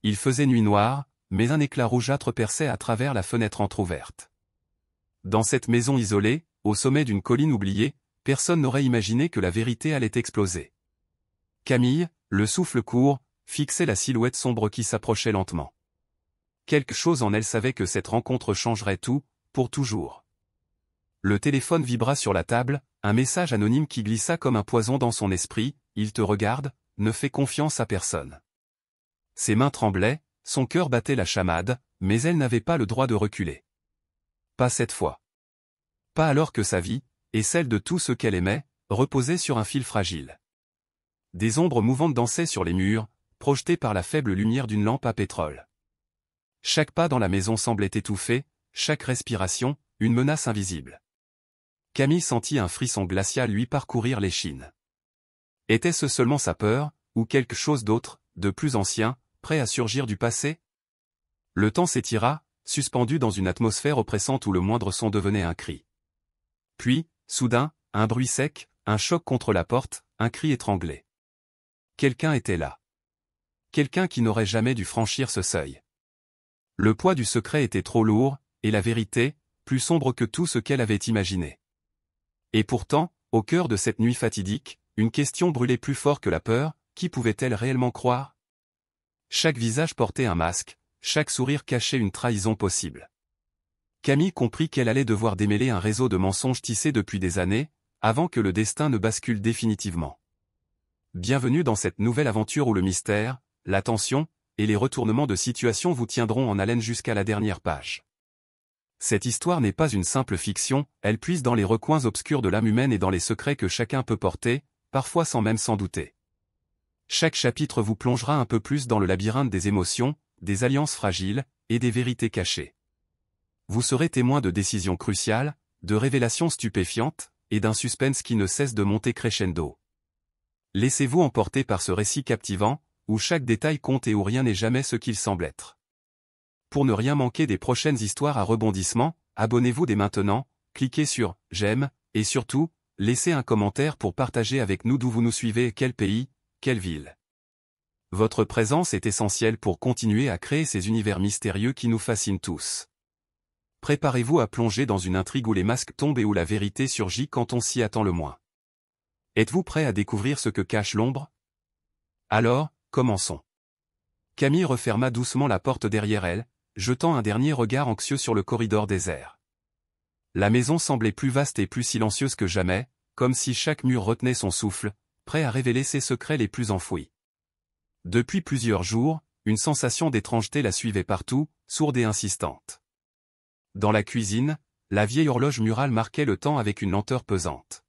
Il faisait nuit noire, mais un éclat rougeâtre perçait à travers la fenêtre entr'ouverte. Dans cette maison isolée, au sommet d'une colline oubliée, personne n'aurait imaginé que la vérité allait exploser. Camille, le souffle court, fixait la silhouette sombre qui s'approchait lentement. Quelque chose en elle savait que cette rencontre changerait tout, pour toujours. Le téléphone vibra sur la table, un message anonyme qui glissa comme un poison dans son esprit, « Il te regarde, ne fais confiance à personne ». Ses mains tremblaient, son cœur battait la chamade, mais elle n'avait pas le droit de reculer. Pas cette fois. Pas alors que sa vie, et celle de tout ce qu'elle aimait, reposaient sur un fil fragile. Des ombres mouvantes dansaient sur les murs, projetées par la faible lumière d'une lampe à pétrole. Chaque pas dans la maison semblait étouffé, chaque respiration, une menace invisible. Camille sentit un frisson glacial lui parcourir l'échine. Était-ce seulement sa peur, ou quelque chose d'autre, de plus ancien, prêt à surgir du passé? Le temps s'étira, suspendu dans une atmosphère oppressante où le moindre son devenait un cri. Puis, soudain, un bruit sec, un choc contre la porte, un cri étranglé. Quelqu'un était là. Quelqu'un qui n'aurait jamais dû franchir ce seuil. Le poids du secret était trop lourd, et la vérité, plus sombre que tout ce qu'elle avait imaginé. Et pourtant, au cœur de cette nuit fatidique, une question brûlait plus fort que la peur, qui pouvait-elle réellement croire? Chaque visage portait un masque, chaque sourire cachait une trahison possible. Camille comprit qu'elle allait devoir démêler un réseau de mensonges tissés depuis des années, avant que le destin ne bascule définitivement. Bienvenue dans cette nouvelle aventure où le mystère, la tension, et les retournements de situation vous tiendront en haleine jusqu'à la dernière page. Cette histoire n'est pas une simple fiction, elle puise dans les recoins obscurs de l'âme humaine et dans les secrets que chacun peut porter, parfois sans même s'en douter. Chaque chapitre vous plongera un peu plus dans le labyrinthe des émotions, des alliances fragiles, et des vérités cachées. Vous serez témoin de décisions cruciales, de révélations stupéfiantes, et d'un suspense qui ne cesse de monter crescendo. Laissez-vous emporter par ce récit captivant, où chaque détail compte et où rien n'est jamais ce qu'il semble être. Pour ne rien manquer des prochaines histoires à rebondissement, abonnez-vous dès maintenant, cliquez sur « J'aime » et surtout, laissez un commentaire pour partager avec nous d'où vous nous suivez et quel pays, quelle ville. Votre présence est essentielle pour continuer à créer ces univers mystérieux qui nous fascinent tous. Préparez-vous à plonger dans une intrigue où les masques tombent et où la vérité surgit quand on s'y attend le moins. Êtes-vous prêt à découvrir ce que cache l'ombre? Alors, commençons. Camille referma doucement la porte derrière elle, jetant un dernier regard anxieux sur le corridor désert. La maison semblait plus vaste et plus silencieuse que jamais, comme si chaque mur retenait son souffle, prêt à révéler ses secrets les plus enfouis. Depuis plusieurs jours, une sensation d'étrangeté la suivait partout, sourde et insistante. Dans la cuisine, la vieille horloge murale marquait le temps avec une lenteur pesante.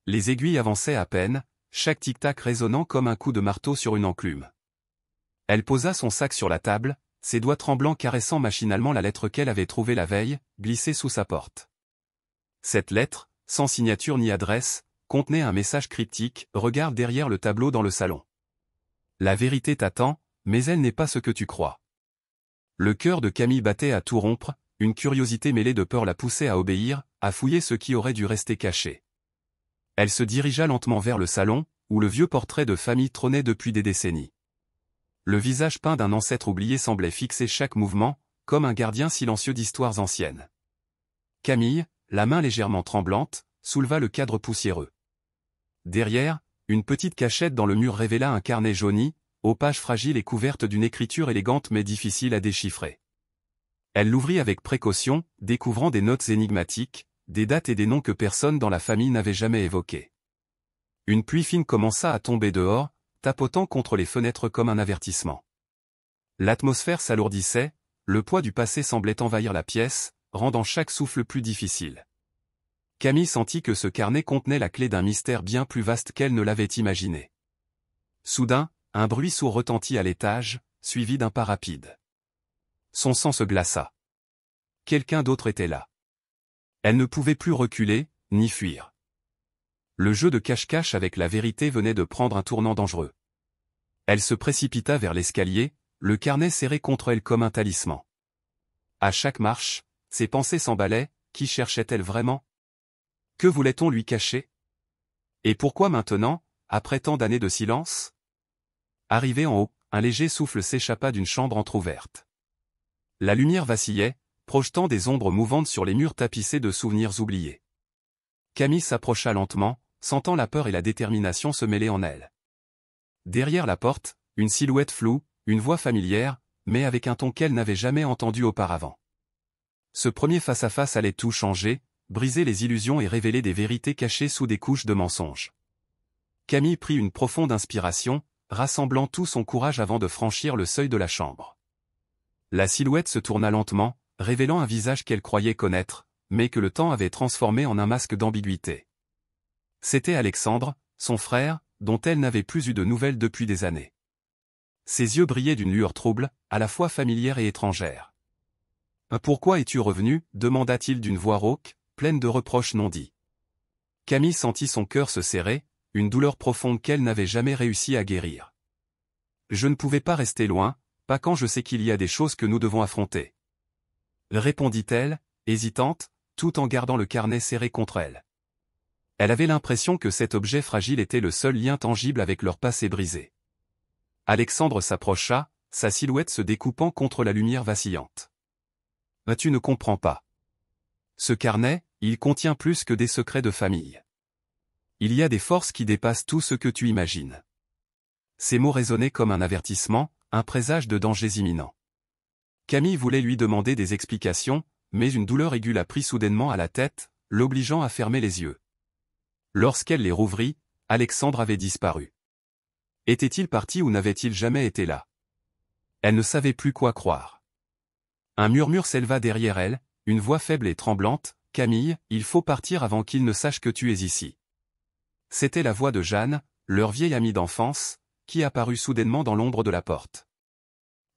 Les aiguilles avançaient à peine, chaque tic-tac résonnant comme un coup de marteau sur une enclume. Elle posa son sac sur la table, ses doigts tremblants caressant machinalement la lettre qu'elle avait trouvée la veille, glissée sous sa porte. Cette lettre, sans signature ni adresse, contenait un message cryptique, « Regarde derrière le tableau dans le salon. La vérité t'attend, mais elle n'est pas ce que tu crois. » Le cœur de Camille battait à tout rompre, une curiosité mêlée de peur la poussait à obéir, à fouiller ce qui aurait dû rester caché. Elle se dirigea lentement vers le salon, où le vieux portrait de famille trônait depuis des décennies. Le visage peint d'un ancêtre oublié semblait fixer chaque mouvement, comme un gardien silencieux d'histoires anciennes. Camille, la main légèrement tremblante, souleva le cadre poussiéreux. Derrière, une petite cachette dans le mur révéla un carnet jauni, aux pages fragiles et couvertes d'une écriture élégante mais difficile à déchiffrer. Elle l'ouvrit avec précaution, découvrant des notes énigmatiques, des dates et des noms que personne dans la famille n'avait jamais évoqués. Une pluie fine commença à tomber dehors, tapotant contre les fenêtres comme un avertissement. L'atmosphère s'alourdissait, le poids du passé semblait envahir la pièce, rendant chaque souffle plus difficile. Camille sentit que ce carnet contenait la clé d'un mystère bien plus vaste qu'elle ne l'avait imaginé. Soudain, un bruit sourd retentit à l'étage, suivi d'un pas rapide. Son sang se glaça. Quelqu'un d'autre était là. Elle ne pouvait plus reculer, ni fuir. Le jeu de cache-cache avec la vérité venait de prendre un tournant dangereux. Elle se précipita vers l'escalier, le carnet serré contre elle comme un talisman. À chaque marche, ses pensées s'emballaient, qui cherchait-elle vraiment? Que voulait-on lui cacher? Et pourquoi maintenant, après tant d'années de silence? Arrivée en haut, un léger souffle s'échappa d'une chambre entr'ouverte. La lumière vacillait, projetant des ombres mouvantes sur les murs tapissés de souvenirs oubliés. Camille s'approcha lentement, sentant la peur et la détermination se mêler en elle. Derrière la porte, une silhouette floue, une voix familière, mais avec un ton qu'elle n'avait jamais entendu auparavant. Ce premier face-à-face allait tout changer, briser les illusions et révéler des vérités cachées sous des couches de mensonges. Camille prit une profonde inspiration, rassemblant tout son courage avant de franchir le seuil de la chambre. La silhouette se tourna lentement, révélant un visage qu'elle croyait connaître, mais que le temps avait transformé en un masque d'ambiguïté. C'était Alexandre, son frère, dont elle n'avait plus eu de nouvelles depuis des années. Ses yeux brillaient d'une lueur trouble, à la fois familière et étrangère. « Pourquoi es-tu revenu » demanda-t-il d'une voix rauque, pleine de reproches non dits. Camille sentit son cœur se serrer, une douleur profonde qu'elle n'avait jamais réussi à guérir. « Je ne pouvais pas rester loin, pas quand je sais qu'il y a des choses que nous devons affronter. » répondit-elle, hésitante, tout en gardant le carnet serré contre elle. Elle avait l'impression que cet objet fragile était le seul lien tangible avec leur passé brisé. Alexandre s'approcha, sa silhouette se découpant contre la lumière vacillante. « Tu ne comprends pas. Ce carnet, il contient plus que des secrets de famille. Il y a des forces qui dépassent tout ce que tu imagines. » Ces mots résonnaient comme un avertissement, un présage de dangers imminents. Camille voulait lui demander des explications, mais une douleur aiguë la prit soudainement à la tête, l'obligeant à fermer les yeux. Lorsqu'elle les rouvrit, Alexandre avait disparu. Était-il parti ou n'avait-il jamais été là? Elle ne savait plus quoi croire. Un murmure s'éleva derrière elle, une voix faible et tremblante, « Camille, il faut partir avant qu'il ne sache que tu es ici. » C'était la voix de Jeanne, leur vieille amie d'enfance, qui apparut soudainement dans l'ombre de la porte.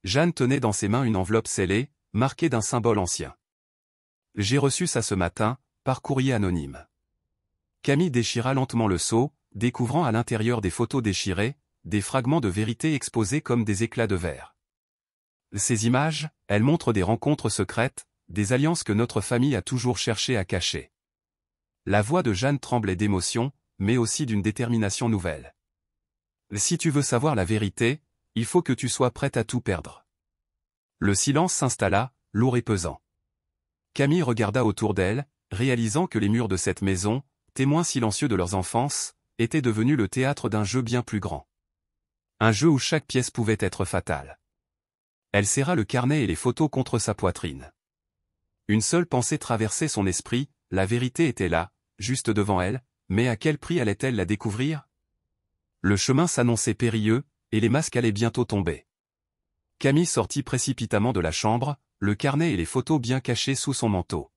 Jeanne tenait dans ses mains une enveloppe scellée, marquée d'un symbole ancien. « J'ai reçu ça ce matin, par courrier anonyme. » Camille déchira lentement le sceau, découvrant à l'intérieur des photos déchirées, des fragments de vérité exposés comme des éclats de verre. Ces images, elles montrent des rencontres secrètes, des alliances que notre famille a toujours cherché à cacher. La voix de Jeanne tremblait d'émotion, mais aussi d'une détermination nouvelle. Si tu veux savoir la vérité, il faut que tu sois prête à tout perdre. Le silence s'installa, lourd et pesant. Camille regarda autour d'elle, réalisant que les murs de cette maison, témoins silencieux de leurs enfances, étaient devenus le théâtre d'un jeu bien plus grand. Un jeu où chaque pièce pouvait être fatale. Elle serra le carnet et les photos contre sa poitrine. Une seule pensée traversait son esprit, la vérité était là, juste devant elle, mais à quel prix allait-elle la découvrir? Le chemin s'annonçait périlleux, et les masques allaient bientôt tomber. Camille sortit précipitamment de la chambre, le carnet et les photos bien cachés sous son manteau.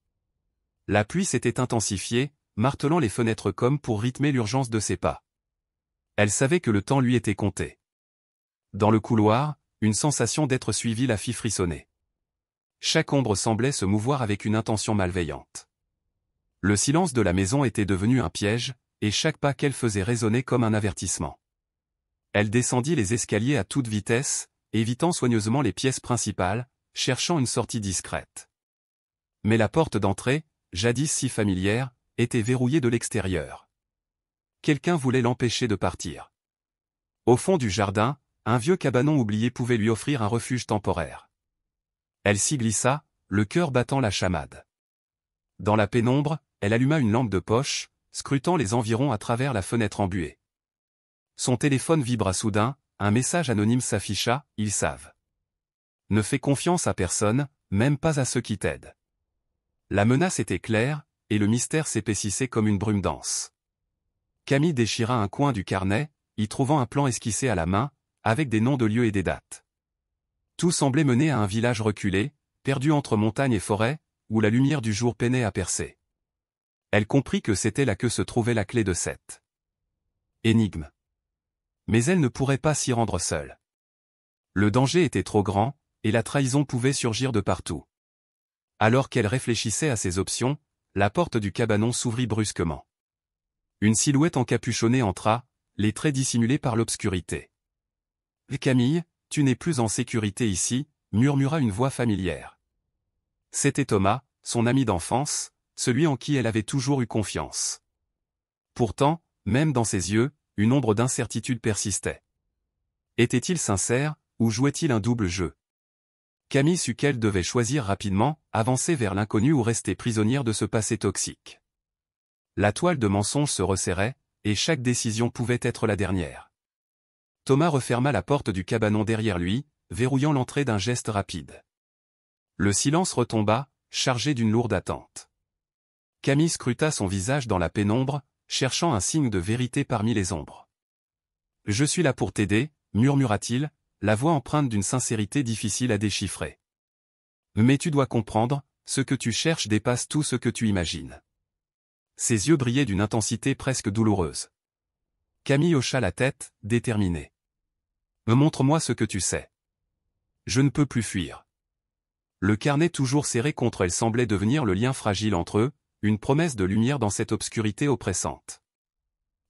La pluie s'était intensifiée, martelant les fenêtres comme pour rythmer l'urgence de ses pas. Elle savait que le temps lui était compté. Dans le couloir, une sensation d'être suivie la fit frissonner. Chaque ombre semblait se mouvoir avec une intention malveillante. Le silence de la maison était devenu un piège, et chaque pas qu'elle faisait résonnait comme un avertissement. Elle descendit les escaliers à toute vitesse, évitant soigneusement les pièces principales, cherchant une sortie discrète. Mais la porte d'entrée, jadis si familière, était verrouillée de l'extérieur. Quelqu'un voulait l'empêcher de partir. Au fond du jardin, un vieux cabanon oublié pouvait lui offrir un refuge temporaire. Elle s'y glissa, le cœur battant la chamade. Dans la pénombre, elle alluma une lampe de poche, scrutant les environs à travers la fenêtre embuée. Son téléphone vibra soudain, un message anonyme s'afficha, « Ils savent. Ne fais confiance à personne, même pas à ceux qui t'aident. » La menace était claire, et le mystère s'épaississait comme une brume dense. Camille déchira un coin du carnet, y trouvant un plan esquissé à la main, avec des noms de lieux et des dates. Tout semblait mener à un village reculé, perdu entre montagnes et forêts, où la lumière du jour peinait à percer. Elle comprit que c'était là que se trouvait la clé de cette énigme. Mais elle ne pourrait pas s'y rendre seule. Le danger était trop grand, et la trahison pouvait surgir de partout. Alors qu'elle réfléchissait à ses options, la porte du cabanon s'ouvrit brusquement. Une silhouette encapuchonnée entra, les traits dissimulés par l'obscurité. « Camille, tu n'es plus en sécurité ici », murmura une voix familière. C'était Thomas, son ami d'enfance, celui en qui elle avait toujours eu confiance. Pourtant, même dans ses yeux, une ombre d'incertitude persistait. Était-il sincère, ou jouait-il un double jeu? Camille sut qu'elle devait choisir rapidement, avancer vers l'inconnu ou rester prisonnière de ce passé toxique. La toile de mensonge se resserrait, et chaque décision pouvait être la dernière. Thomas referma la porte du cabanon derrière lui, verrouillant l'entrée d'un geste rapide. Le silence retomba, chargé d'une lourde attente. Camille scruta son visage dans la pénombre, cherchant un signe de vérité parmi les ombres. « Je suis là pour t'aider », murmura-t-il, la voix empreinte d'une sincérité difficile à déchiffrer. « Mais tu dois comprendre, ce que tu cherches dépasse tout ce que tu imagines. » Ses yeux brillaient d'une intensité presque douloureuse. Camille hocha la tête, déterminée. « Montre-moi ce que tu sais. » « Je ne peux plus fuir. » Le carnet toujours serré contre elle semblait devenir le lien fragile entre eux, une promesse de lumière dans cette obscurité oppressante.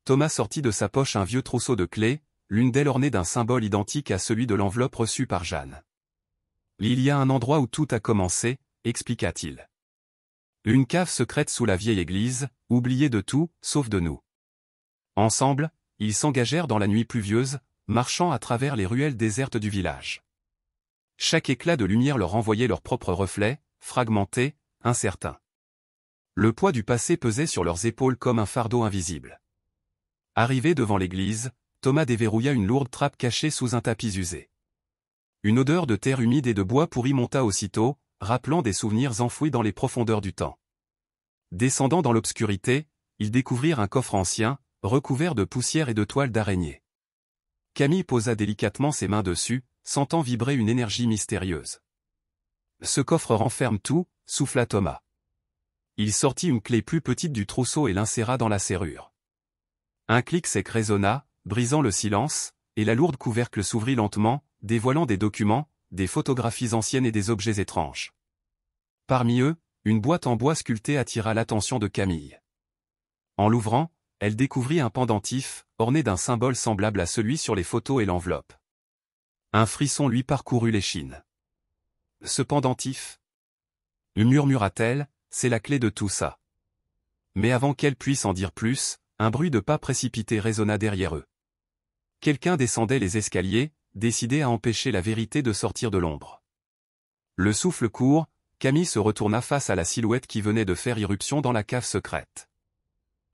Thomas sortit de sa poche un vieux trousseau de clés, l'une d'elles ornée d'un symbole identique à celui de l'enveloppe reçue par Jeanne. « Il y a un endroit où tout a commencé, » expliqua-t-il. « Une cave secrète sous la vieille église, oubliée de tout, sauf de nous. » Ensemble, ils s'engagèrent dans la nuit pluvieuse, marchant à travers les ruelles désertes du village. Chaque éclat de lumière leur renvoyait leur propre reflet, fragmenté, incertain. Le poids du passé pesait sur leurs épaules comme un fardeau invisible. Arrivé devant l'église, Thomas déverrouilla une lourde trappe cachée sous un tapis usé. Une odeur de terre humide et de bois pourri monta aussitôt, rappelant des souvenirs enfouis dans les profondeurs du temps. Descendant dans l'obscurité, ils découvrirent un coffre ancien, recouvert de poussière et de toiles d'araignée. Camille posa délicatement ses mains dessus, sentant vibrer une énergie mystérieuse. « Ce coffre renferme tout », souffla Thomas. Il sortit une clé plus petite du trousseau et l'inséra dans la serrure. Un clic sec résonna, brisant le silence, et la lourde couvercle s'ouvrit lentement, dévoilant des documents, des photographies anciennes et des objets étranges. Parmi eux, une boîte en bois sculptée attira l'attention de Camille. En l'ouvrant, elle découvrit un pendentif, orné d'un symbole semblable à celui sur les photos et l'enveloppe. Un frisson lui parcourut l'échine. « Ce pendentif » murmura-t-elle, « c'est la clé de tout ça. » Mais avant qu'elle puisse en dire plus, un bruit de pas précipité résonna derrière eux. Quelqu'un descendait les escaliers, décidé à empêcher la vérité de sortir de l'ombre. Le souffle court, Camille se retourna face à la silhouette qui venait de faire irruption dans la cave secrète.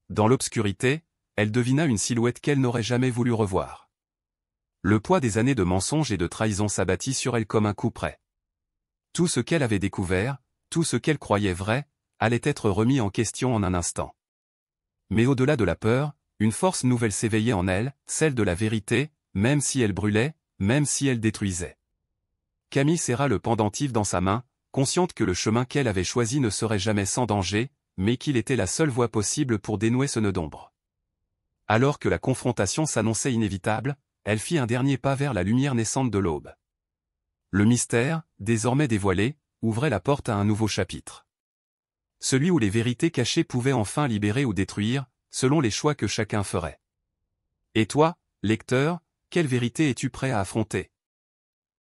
Dans l'obscurité, elle devina une silhouette qu'elle n'aurait jamais voulu revoir. Le poids des années de mensonges et de trahison s'abattit sur elle comme un coup près. Tout ce qu'elle avait découvert, tout ce qu'elle croyait vrai, allait être remis en question en un instant. Mais au-delà de la peur, une force nouvelle s'éveillait en elle, celle de la vérité, même si elle brûlait, même si elle détruisait. Camille serra le pendentif dans sa main, consciente que le chemin qu'elle avait choisi ne serait jamais sans danger, mais qu'il était la seule voie possible pour dénouer ce nœud d'ombre. Alors que la confrontation s'annonçait inévitable, elle fit un dernier pas vers la lumière naissante de l'aube. Le mystère, désormais dévoilé, ouvrait la porte à un nouveau chapitre. Celui où les vérités cachées pouvaient enfin libérer ou détruire, selon les choix que chacun ferait. Et toi, lecteur, quelle vérité es-tu prêt à affronter?